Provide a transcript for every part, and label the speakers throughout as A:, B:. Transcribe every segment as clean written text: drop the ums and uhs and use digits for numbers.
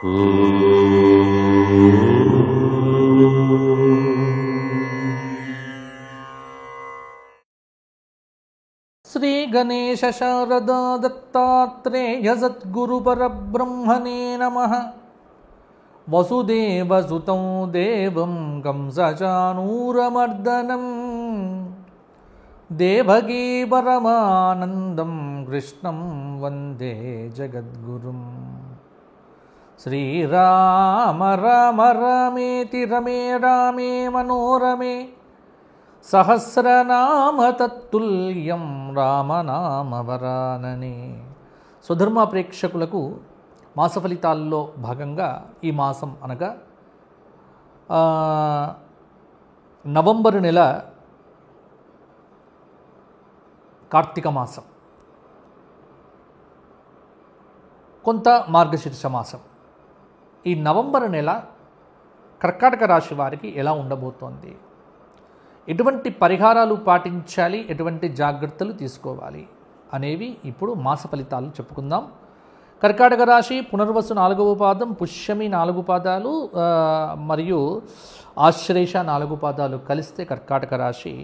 A: శ్రీ గణేశ శారదా దత్తాత్రేయ సద్గురు పరబ్రహ్మణే నమః. వసుదేవసుతం దేవం కంసచానూరమర్దనం దేవకీ పరమానందం కృష్ణం వందే జగద్గురుం. శ్రీరామ రామ రామేతి రమే రామే మనోరమే సహస్రనామ తత్తుల్యం రామనామవరాననే. స్వధర్మ ప్రేక్షకులకు మాస ఫలితాల్లో భాగంగా ఈ మాసం అనగా నవంబరు నెల కార్తీక మాసం, కొంత మార్గశీర్ష మాసం. ఈ నవంబరు నెల కర్కాటక రాశి వారికి ఎలా ఉండబోతోంది, ఎటువంటి పరిహారాలు పాటించాలి, ఎటువంటి జాగ్రత్తలు తీసుకోవాలి అనేవి ఇప్పుడు మాస ఫలితాలు చెప్పుకుందాం. కర్కాటక రాశి పునర్వసు 4వ పాదం, పుష్యమి 4 పాదాలు మరియు ఆశ్లేష 4 పాదాలు కలిస్తే కర్కాటక రాశి.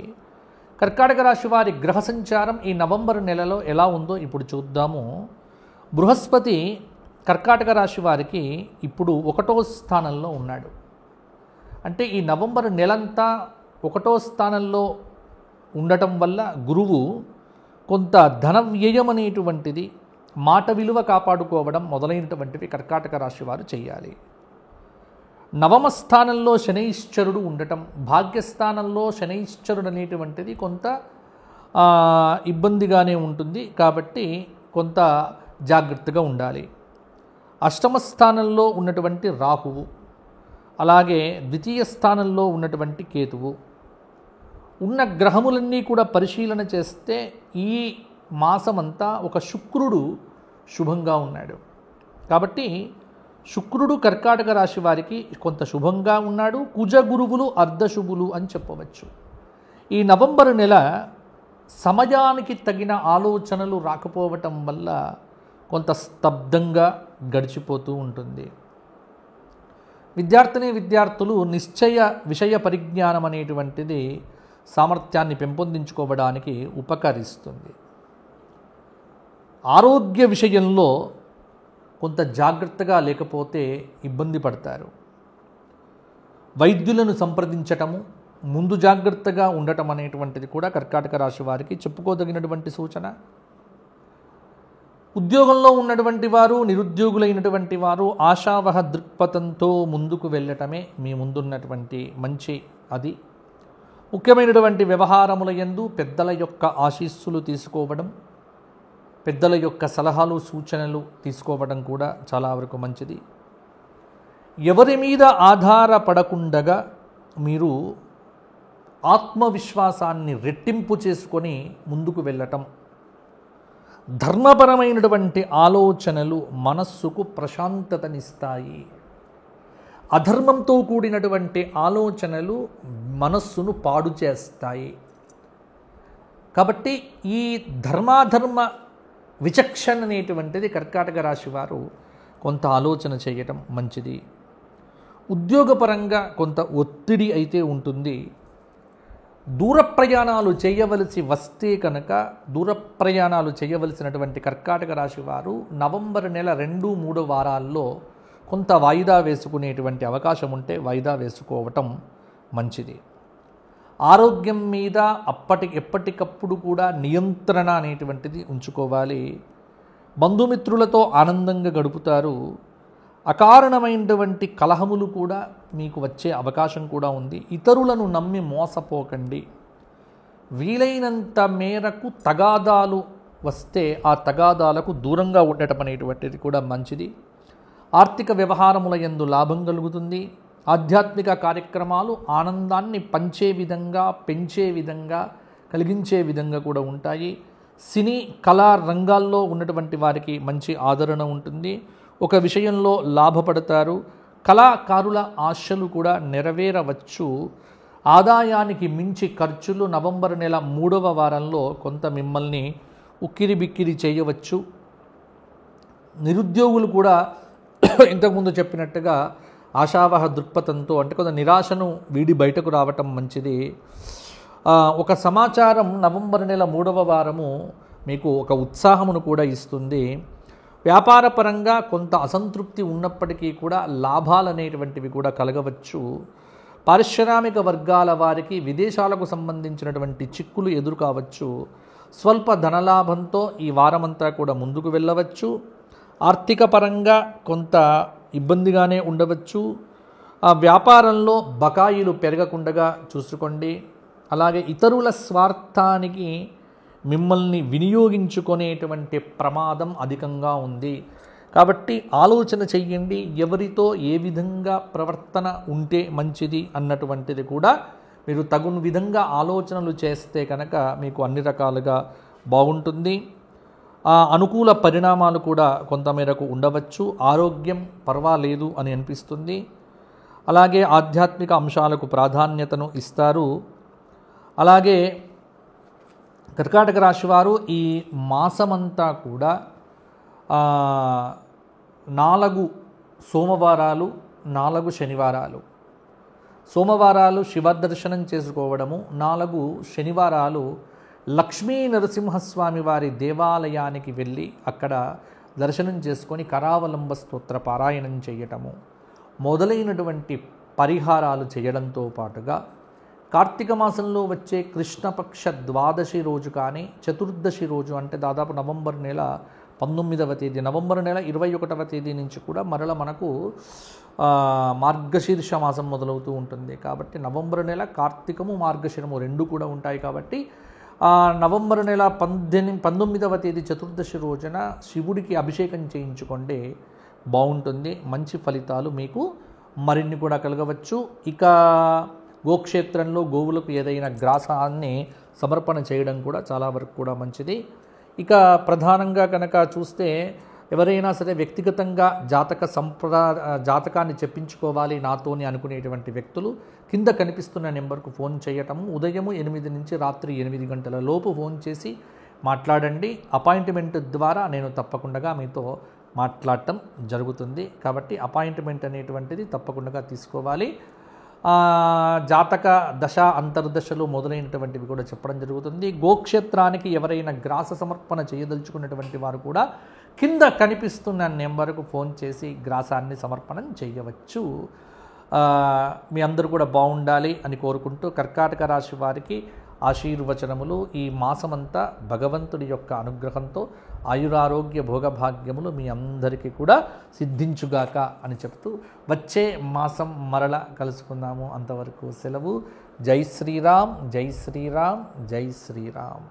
A: కర్కాటక రాశి వారి గ్రహ సంచారం ఈ నవంబరు నెలలో ఎలా ఉందో ఇప్పుడు చూద్దాము. బృహస్పతి కర్కాటక రాశి వారికి ఇప్పుడు 1వ స్థానంలో ఉన్నాడు. అంటే ఈ నవంబరు నెలంతా 1వ స్థానంలో ఉండటం వల్ల గురువు కొంత ధన వ్యయం అనేటువంటిది, మాట విలువ కాపాడుకోవడం మొదలైనటువంటివి కర్కాటక రాశి వారు చేయాలి. నవమ స్థానంలో శనైశ్చరుడు ఉండటం, భాగ్యస్థానంలో శనైశ్చరుడు అనేటువంటిది కొంత ఇబ్బందిగానే ఉంటుంది కాబట్టి కొంత జాగ్రత్తగా ఉండాలి. అష్టమ స్థానంలో ఉన్నటువంటి రాహువు, అలాగే ద్వితీయ స్థానంలో ఉన్నటువంటి కేతువు, ఉన్న గ్రహములన్నీ కూడా పరిశీలన చేస్తే ఈ మాసమంతా ఒక శుక్రుడు శుభంగా ఉన్నాడు. కాబట్టి శుక్రుడు కర్కాటక రాశి వారికి కొంత శుభంగా ఉన్నాడు. కుజ గురువులు అర్ధశుభులు అని చెప్పవచ్చు. ఈ నవంబరు నెల సమయానికి తగిన ఆలోచనలు రాకపోవటం వల్ల కొంత స్తబ్దంగా గడిచిపోతూ ఉంటుంది. విద్యార్థులు నిశ్చయ విషయ పరిజ్ఞానం అనేటువంటిది సామర్థ్యాన్ని పెంపొందించుకోవడానికి ఉపకరిస్తుంది. ఆరోగ్య విషయంలో కొంత జాగ్రత్తగా లేకపోతే ఇబ్బంది పడతారు. వైద్యులను సంప్రదించటము, ముందు జాగ్రత్తగా ఉండటం అనేటువంటిది కూడా కర్కాటక రాశి వారికి చెప్పుకోదగినటువంటి సూచన. ఉద్యోగంలో ఉన్నటువంటి వారు, నిరుద్యోగులైనటువంటి వారు ఆశావహ దృక్పథంతో ముందుకు వెళ్ళటమే మీ ముందున్నటువంటి మంచి. అది ముఖ్యమైనటువంటి వ్యవహారముల యందు పెద్దల యొక్క ఆశీస్సులు తీసుకోవడం, పెద్దల యొక్క సలహాలు సూచనలు తీసుకోవడం కూడా చాలా వరకు మంచిది. ఎవరి మీద ఆధారపడకుండగా మీరు ఆత్మవిశ్వాసాన్ని రెట్టింపు చేసుకొని ముందుకు వెళ్ళటం, ధర్మపరమైనటువంటి ఆలోచనలు మనస్సుకు ప్రశాంతతనిస్తాయి. అధర్మంతో కూడినటువంటి ఆలోచనలు మనస్సును పాడు చేస్తాయి. కాబట్టి ఈ ధర్మాధర్మ విచక్షణ అనేటువంటిది కర్కాటక రాశి వారు కొంత ఆలోచన చేయటం మంచిది. ఉద్యోగపరంగా కొంత ఒత్తిడి అయితే ఉంటుంది. దూర ప్రయాణాలు చేయవలసి వస్తే కనుక దూర ప్రయాణాలు చేయవలసినటువంటి కర్కాటక రాశి వారు నవంబర్ నెల 2-3 వారాల్లో కొంత వాయిదా వేసుకునేటువంటి అవకాశం ఉంటే వాయిదా వేసుకోవటం మంచిది. ఆరోగ్యం మీద ఎప్పటికప్పుడు కూడా నియంత్రణ అనేటువంటిది ఉంచుకోవాలి. బంధుమిత్రులతో ఆనందంగా గడుపుతారు. అకారణమైనటువంటి కలహములు కూడా మీకు వచ్చే అవకాశం కూడా ఉంది. ఇతరులను నమ్మి మోసపోకండి. వీలైనంత మేరకు తగాదాలు వస్తే ఆ తగాదాలకు దూరంగా ఉండటం అనేటువంటిది కూడా మంచిది. ఆర్థిక వ్యవహారముల యందు లాభం కలుగుతుంది. ఆధ్యాత్మిక కార్యక్రమాలు ఆనందాన్ని పంచే విధంగా, పెంచే విధంగా, కలిగించే విధంగా కూడా ఉంటాయి. సినీ కళా రంగాల్లో ఉన్నటువంటి వారికి మంచి ఆదరణ ఉంటుంది. ఒక విషయంలో లాభపడతారు. కళాకారుల ఆశలు కూడా నెరవేరవచ్చు. ఆదాయానికి మించి ఖర్చులు నవంబర్ నెల 3వ వారంలో కొంత మిమ్మల్ని ఉక్కిరి బిక్కిరి చేయవచ్చు. నిరుద్యోగులు కూడా ఇంతకుముందు చెప్పినట్టుగా ఆశావహ దృక్పథంతో, అంటే కొంత నిరాశను వీడి బయటకు రావటం మంచిది. ఒక సమాచారం నవంబర్ నెల 3వ వారము మీకు ఒక ఉత్సాహమును కూడా ఇస్తుంది. వ్యాపారపరంగా కొంత అసంతృప్తి ఉన్నప్పటికీ కూడా లాభాలు అనేటువంటివి కూడా కలగవచ్చు. పారిశ్రామిక వర్గాల వారికి విదేశాలకు సంబంధించినటువంటి చిక్కులు ఎదురు కావచ్చు. స్వల్ప ధనలాభంతో ఈ వారమంతా కూడా ముందుకు వెళ్ళవచ్చు. ఆర్థిక పరంగా కొంత ఇబ్బందిగానే ఉండవచ్చు. ఆ వ్యాపారంలో బకాయిలు పెరగకుండా చూసుకోండి. అలాగే ఇతరుల స్వార్థానికి మిమ్మల్ని వినియోగించుకునేటువంటి ప్రమాదం అధికంగా ఉంది. కాబట్టి ఆలోచన చెయ్యండి, ఎవరితో ఏ విధంగా ప్రవర్తన ఉంటే మంచిది అన్నటువంటిది కూడా మీరు తగును విధంగా ఆలోచనలు చేస్తే కనుక మీకు అన్ని రకాలుగా బాగుంటుంది. అనుకూల పరిణామాలు కూడా కొంతమేరకు ఉండవచ్చు. ఆరోగ్యం పర్వాలేదు అని అనిపిస్తుంది. అలాగే ఆధ్యాత్మిక అంశాలకు ప్రాధాన్యతను ఇస్తారు. అలాగే కర్కాటక రాశి వారు ఈ మాసమంతా కూడా 4 సోమవారాలు 4 శనివారాలు, సోమవారాలు శివ దర్శనం చేసుకోవడము, 4 శనివారాలు లక్ష్మీ నరసింహస్వామి వారి దేవాలయానికి వెళ్ళి అక్కడ దర్శనం చేసుకొని కరావలంబ స్తోత్ర పారాయణం చేయటము మొదలైనటువంటి పరిహారాలు చేయడంతో పాటుగా కార్తీక మాసంలో వచ్చే కృష్ణపక్ష ద్వాదశి రోజు కానీ చతుర్దశి రోజు, అంటే దాదాపు నవంబర్ నెల 19వ తేదీ, నవంబర్ నెల 21వ తేదీ నుంచి కూడా మరల మనకు మార్గశీర్ష మాసం మొదలవుతూ ఉంటుంది. కాబట్టి నవంబర్ నెల కార్తీకము మార్గశిరము రెండు కూడా ఉంటాయి. కాబట్టి నవంబర్ నెల 19వ తేదీ చతుర్దశి రోజున శివుడికి అభిషేకం చేయించుకోండి, బాగుంటుంది. మంచి ఫలితాలు మీకు మరిన్ని కూడా కలగవచ్చు. ఇక గోక్షేత్రంలో గోవులకు ఏదైనా గ్రాసాన్ని సమర్పణ చేయడం కూడా చాలా వరకు కూడా మంచిది. ఇక ప్రధానంగా కనుక చూస్తే ఎవరైనా సరే వ్యక్తిగతంగా జాతకాన్ని చెప్పించుకోవాలి నాతోని అనుకునేటువంటి వ్యక్తులు కింద కనిపిస్తున్న నెంబర్కు ఫోన్ చేయటము, ఉదయం 8 నుంచి రాత్రి 8 గంటల లోపు ఫోన్ చేసి మాట్లాడండి. అపాయింట్మెంట్ ద్వారా నేను తప్పకుండా మీతో మాట్లాడటం జరుగుతుంది. కాబట్టి అపాయింట్మెంట్ అనేటువంటిది తప్పకుండా తీసుకోవాలి. జాతక దశ అంతర్దశలు మొదలైనటువంటివి కూడా చెప్పడం జరుగుతుంది. గోక్షేత్రానికి ఎవరైనా గ్రాస సమర్పణ చేయదలుచుకున్నటువంటి వారు కూడా కింద కనిపిస్తున్న నెంబర్కు ఫోన్ చేసి గ్రాసాన్ని సమర్పణం చేయవచ్చు. మీ అందరూ కూడా బాగుండాలి అని కోరుకుంటూ కర్కాటక రాశి వారికి ఆశీర్వచనములు. ఈ మాసమంతా భగవంతుడి యొక్క అనుగ్రహంతో ఆయురారోగ్య భోగభాగ్యములు మీ అందరికీ కూడా సిద్ధించుగాక అని చెప్తూ వచ్చే మాసం మరల కలుసుకుందాము. అంతవరకు సెలవు. జై శ్రీరామ్, జై శ్రీరామ్, జై శ్రీరామ్.